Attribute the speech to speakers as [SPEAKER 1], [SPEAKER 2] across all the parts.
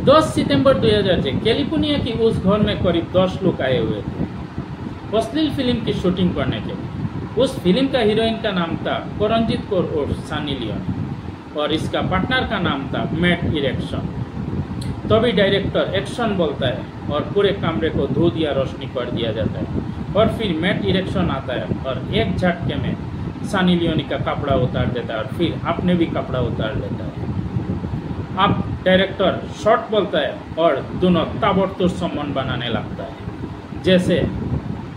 [SPEAKER 1] 10 सितंबर 2006 California की उस घर में करीब 10 लोग आए हुए थे अश्लील फिल्म की शूटिंग करने के लिए। उस फिल्म का हीरोइन का नाम था करणजीत कौर और सनी लियोनी और इसका पार्टनर का नाम था मैट इरेक्शन। तभी डायरेक्टर एक्शन बोलता है और पूरे कमरे को धूल या रोशनी कर दिया जाता है और फिर मैट इरेक्शन आता है और एक झटके में सनी लियोनी का कपड़ा उतार देता है और फिर अपने भी कपड़ा उतार लेता है। अब डायरेक्टर शॉट बोलता है और दोनों ताबड़तोड़ संबंध बनाने लगता है जैसे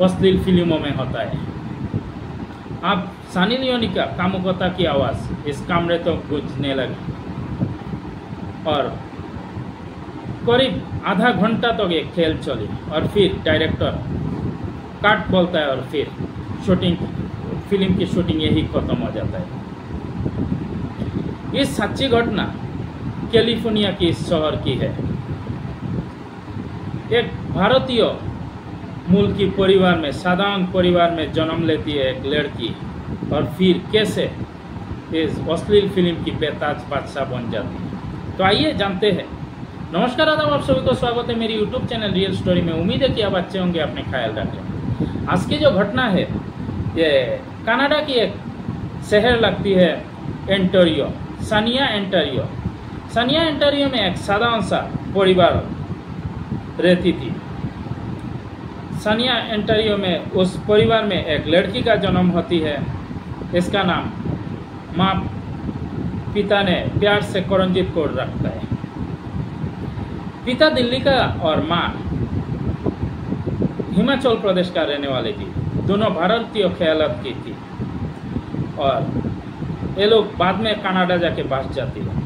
[SPEAKER 1] अश्लील फिल्मों में होता है। अब सनी लियोनी का कामुकता की आवाज़ इस कमरे तो गूंजने लगी और करीब आधा घंटा तक ये खेल चली और फिर डायरेक्टर कट बोलता है और फिर फिल्म की शूटिंग यही खत्म हो जाता है। ये सच्ची घटना कैलिफोर्निया की इस शहर की है। एक भारतीय मूल की परिवार में साधारण परिवार में जन्म लेती है एक लड़की और फिर कैसे इस अश्लील फिल्म की बेताज बादशाह बन जाती है। तो आइए जानते हैं। नमस्कार आदाब, आप सभी को स्वागत है मेरी यूट्यूब चैनल रियल स्टोरी में। उम्मीद है कि आप अच्छे होंगे, अपने ख्याल रखें। आज की जो घटना है ये कनाडा की एक शहर लगती है एंटरियो, सानिया एंटरियो। सानिया एंटरियो में एक साधारण सा परिवार रहती थी। सानिया एंटरियो में उस परिवार में एक लड़की का जन्म होती है। इसका नाम माँ पिता ने प्यार से करणजीत कौर रखता है। पिता दिल्ली का और माँ हिमाचल प्रदेश का रहने वाली थी। दोनों भारतीय ख्यालात की थी और ये लोग बाद में कनाडा जाके बस जाती है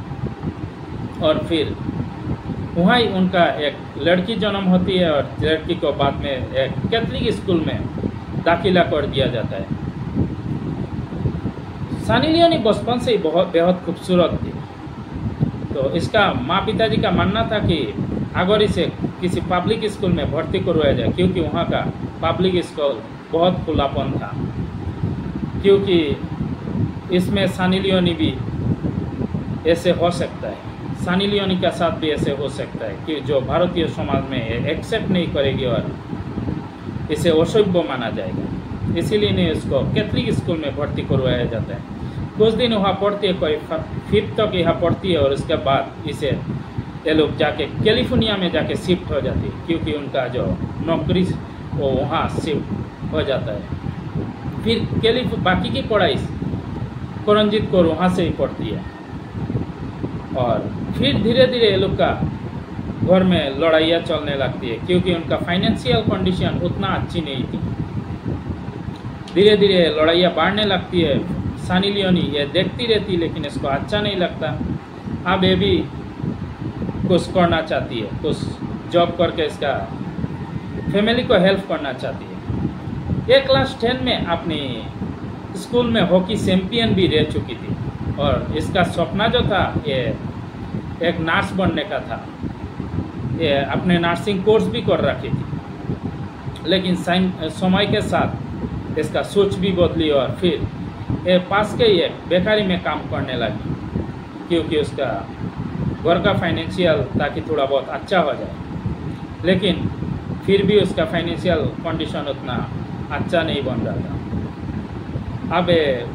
[SPEAKER 1] और फिर वहाँ ही उनका एक लड़की जन्म होती है और लड़की को बाद में एक कैथलिक स्कूल में दाखिला कर दिया जाता है। सनी लियोनी बचपन से ही बेहद खूबसूरत थी, तो इसका माँ पिताजी का मानना था कि अगर इसे किसी पब्लिक स्कूल में भर्ती करवाया जाए, क्योंकि वहाँ का पब्लिक स्कूल बहुत खुलापन था, क्योंकि इसमें सनी लियोनी भी ऐसे हो सकता है, सनी लियोनी का साथ भी ऐसे हो सकता है कि जो भारतीय समाज में एक्सेप्ट नहीं करेगी और इसे असभ्य माना जाएगा। इसीलिए इन्हें इसको कैथलिक स्कूल में भर्ती करवाया जाता है। कुछ दिन वहाँ पढ़ती है, कोई 5th तक यहाँ पढ़ती है और उसके बाद इसे ये लोग जाके कैलिफोर्निया में जाके शिफ्ट हो जाती है, क्योंकि उनका जो नौकरी वो वहाँ शिफ्ट हो जाता है। फिर बाकी की पढ़ाई करणजीत कौर वहाँ से ही पढ़ती है और फिर धीरे धीरे ये लोग का घर में लड़ाइयाँ चलने लगती है, क्योंकि उनका फाइनेंशियल कंडीशन उतना अच्छी नहीं थी। धीरे धीरे लड़ाइयाँ बढ़ने लगती है। सनी लियोनी ये देखती रहती, लेकिन इसको अच्छा नहीं लगता। अब ये भी कुछ करना चाहती है, कुछ जॉब करके इसका फैमिली को हेल्प करना चाहती है। ये क्लास 10 में अपनी स्कूल में हॉकी चैंपियन भी रह चुकी थी और इसका सपना जो था ये एक नर्स बनने का था। ये अपने नर्सिंग कोर्स भी कर रखी थी, लेकिन समय के साथ इसका सोच भी बदली और फिर ये पास के ये बेकारी में काम करने लगी, क्योंकि उसका घर का फाइनेंशियल ताकि थोड़ा बहुत अच्छा हो जाए, लेकिन फिर भी उसका फाइनेंशियल कंडीशन उतना अच्छा नहीं बन रहा था। अब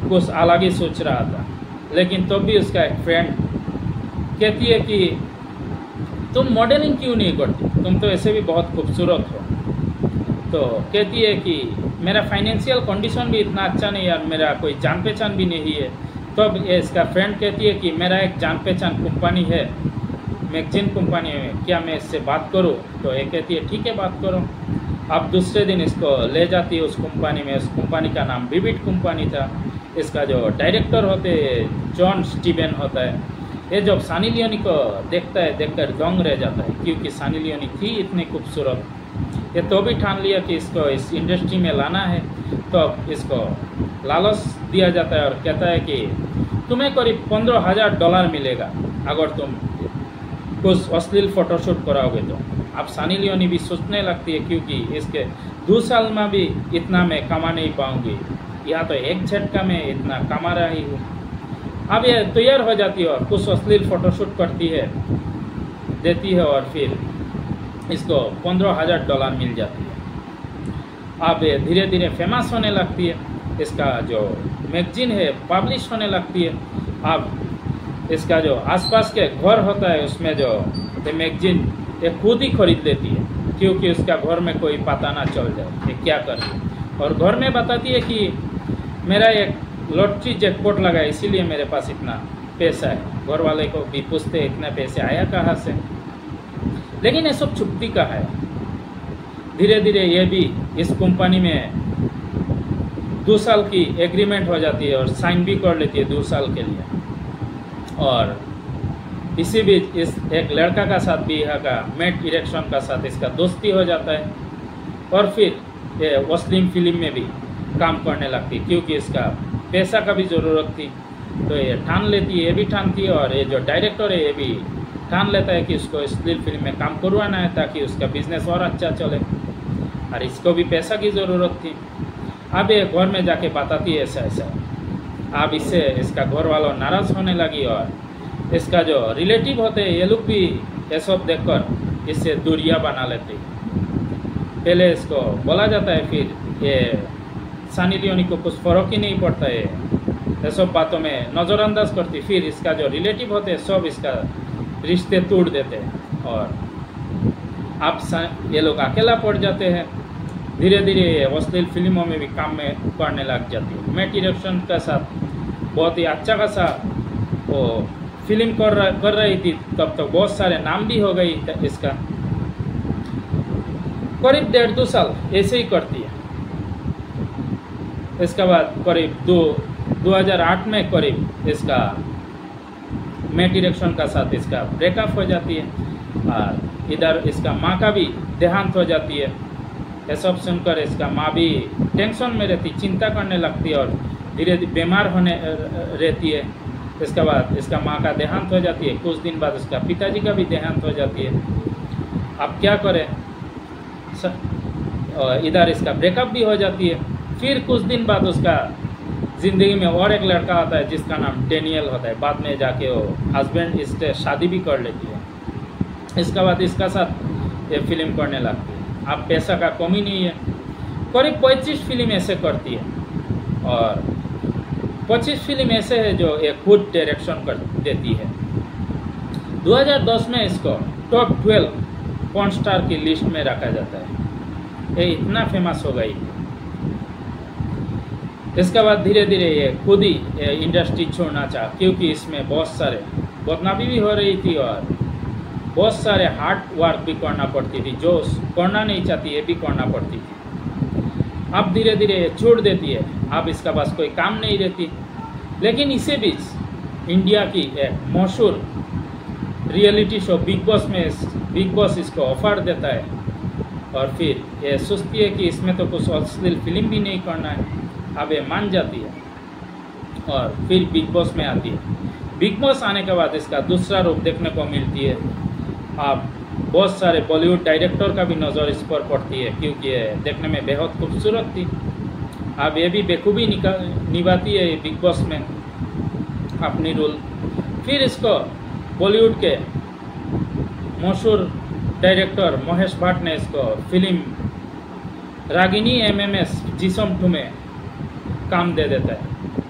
[SPEAKER 1] कुछ अलग ही सोच रहा था, लेकिन तो भी उसका एक फ्रेंड कहती है कि तुम मॉडलिंग क्यों नहीं करती, तुम तो ऐसे भी बहुत खूबसूरत हो। तो कहती है कि मेरा फाइनेंशियल कंडीशन भी इतना अच्छा नहीं है और मेरा कोई जान पहचान भी नहीं है। तब तो इसका फ्रेंड कहती है कि मेरा एक जान पहचान कंपनी है, मैगजीन कंपनी में, क्या मैं इससे बात करूं? तो ये कहती है ठीक है बात करो। अब दूसरे दिन इसको ले जाती है उस कंपनी में। उस कंपनी का नाम विविड कंपनी था। इसका जो डायरेक्टर होते जॉन स्टीवन होता है, ये जब सनी लियोनी को देखता है देखकर दंग रह जाता है, क्योंकि सनी लियोनी थी इतनी खूबसूरत। ये तो भी ठान लिया कि इसको इस इंडस्ट्री में लाना है। तो इसको लालच दिया जाता है और कहता है कि तुम्हें करीब $15,000 मिलेगा अगर तुम कुछ अश्लील फोटोशूट कराओगे तो। अब सनी लियोनी भी सोचने लगती है, क्योंकि इसके 2 साल में भी इतना मैं कमा नहीं पाऊंगी, या तो एक झटका में इतना कमा रही हूँ। अब ये तैयार हो जाती है और कुछ अश्लील फोटोशूट करती है देती है और फिर इसको $15,000 मिल जाती है। अब ये धीरे धीरे फेमस होने लगती है, इसका जो मैगजीन है पब्लिश होने लगती है। अब इसका जो आसपास के घर होता है उसमें जो ये मैगजीन ये खुद ही खरीद लेती है, क्योंकि उसका घर में कोई पता ना चल जाए ये क्या कर रही है। और घर में बताती है कि मेरा एक लॉटरी जैकपॉट लगा है, इसीलिए मेरे पास इतना पैसा है। घर वाले को भी पूछते इतने पैसे आया कहाँ से, लेकिन ये सब छुपती का है। धीरे धीरे ये भी इस कंपनी में 2 साल की एग्रीमेंट हो जाती है और साइन भी कर लेती है 2 साल के लिए। और इसी बीच इस एक लड़का का साथ भी यहाँ का मैट इरेक्शन का साथ इसका दोस्ती हो जाता है और फिर ये वस्लिम फिल्म में भी काम करने लगती है, क्योंकि इसका पैसा का भी ज़रूरत थी। तो ये ठान लेती है, ये भी ठानती है और ये जो डायरेक्टर है ये भी ठान लेता है कि उसको इस फिल्म में काम करवाना है ताकि उसका बिजनेस और अच्छा चले, और इसको भी पैसा की ज़रूरत थी। अब ये घर में जाके बताती है ऐसा ऐसा। अब इससे इसका घर वालों नाराज़ होने लगी और इसका जो रिलेटिव होते हैं ये लोग भी ये सब देखकर इससे दूरियां बना लेते हैं। पहले इसको बोला जाता है, फिर ये सनी लियोनी को कुछ फ़र्क ही नहीं पड़ता है, ये सब बातों में नज़रअंदाज करती। फिर इसका जो रिलेटिव होते हैं सब इसका रिश्ते तोड़ देते हैं और अब ये लोग अकेला पड़ जाते हैं। धीरे धीरे अश्लील फिल्मों में भी काम में करने लग जाती है। मैट इरेक्शन के साथ बहुत ही अच्छा खासा वो फिल्म कर रही थी, तब तक बहुत सारे नाम भी हो गई इसका। करीब 1.5-2 साल ऐसे ही करती है। इसके बाद करीब 2008 में करीब इसका मैट इरेक्शन का साथ इसका ब्रेकअप हो जाती है और इधर इसका माँ का भी देहांत हो जाती है। ये सब सुनकर इसका माँ भी टेंशन में रहती, चिंता करने लगती है और धीरे धीरे बीमार होने रहती है। इसके बाद इसका माँ का देहांत हो जाती है। कुछ दिन बाद उसका पिताजी का भी देहांत हो जाती है। अब क्या करें, इधर इसका ब्रेकअप भी हो जाती है। फिर कुछ दिन बाद उसका ज़िंदगी में और एक लड़का आता है जिसका नाम डेनियल होता है। बाद में जाके वो हस्बैंड इससे शादी भी कर लेती है। इसके बाद इसका साथ ये फिल्म करने लगती है। अब पैसा का कमी नहीं है, करीब 25 फिल्म ऐसे करती है और 25 फिल्म ऐसे है जो ये खुद डायरेक्शन कर देती है। 2010 में इसको टॉप 12 पॉर्न स्टार की लिस्ट में रखा जाता है। ये इतना फेमस हो गई। इसके बाद धीरे धीरे ये खुद ही इंडस्ट्री छोड़ना चाहा, क्योंकि इसमें बहुत सारे बदनामी भी हो रही थी और बहुत सारे हार्ड वर्क भी करना पड़ती थी, जो करना नहीं चाहती ये भी करना पड़ती थी। अब धीरे धीरे छोड़ देती है, अब इसका पास कोई काम नहीं रहती। लेकिन इसी बीच इंडिया की एक मशहूर रियलिटी शो बिग बॉस इसको ऑफर देता है और फिर ये सोचती है कि इसमें तो कुछ अश्लील फिल्म भी नहीं करना है। अब ये मान जाती है और फिर बिग बॉस में आती है। बिग बॉस आने के बाद इसका दूसरा रूप देखने को मिलती है। अब बहुत सारे बॉलीवुड डायरेक्टर का भी नज़र इस पर पड़ती है, क्योंकि ये देखने में बेहद खूबसूरत थी। अब ये भी बेखूबी निभाती है बिग बॉस में अपनी रोल। फिर इसको बॉलीवुड के मशहूर डायरेक्टर महेश भट्ट ने इसको फिल्म रागिनी MMS जिसम 2 में काम दे देता है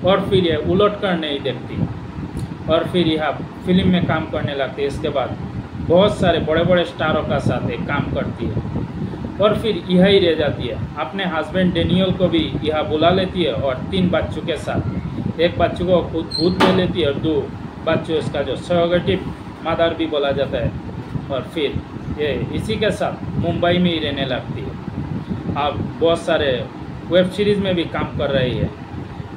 [SPEAKER 1] और फिर ये उलट कर नहीं देखती और फिर यह फिल्म में काम करने लगती है। इसके बाद बहुत सारे बड़े बड़े स्टारों का साथ एक काम करती है और फिर यह ही रह जाती है। अपने हस्बैंड डेनियल को भी यह बुला लेती है और 3 बच्चों के साथ, एक बच्चों को खुद ले लेती है और 2 बच्चों इसका जो सरोगेटिव मदर भी बोला जाता है, और फिर ये इसी के साथ मुंबई में ही रहने लगती है। अब बहुत सारे वेब सीरीज़ में भी काम कर रही है।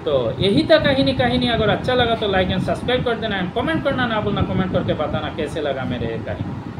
[SPEAKER 1] तो यही था कहानी। अगर अच्छा लगा तो लाइक एंड सब्सक्राइब कर देना एंड कमेंट करना ना भूलना। कमेंट करके बताना कैसे लगा मेरे कहानी।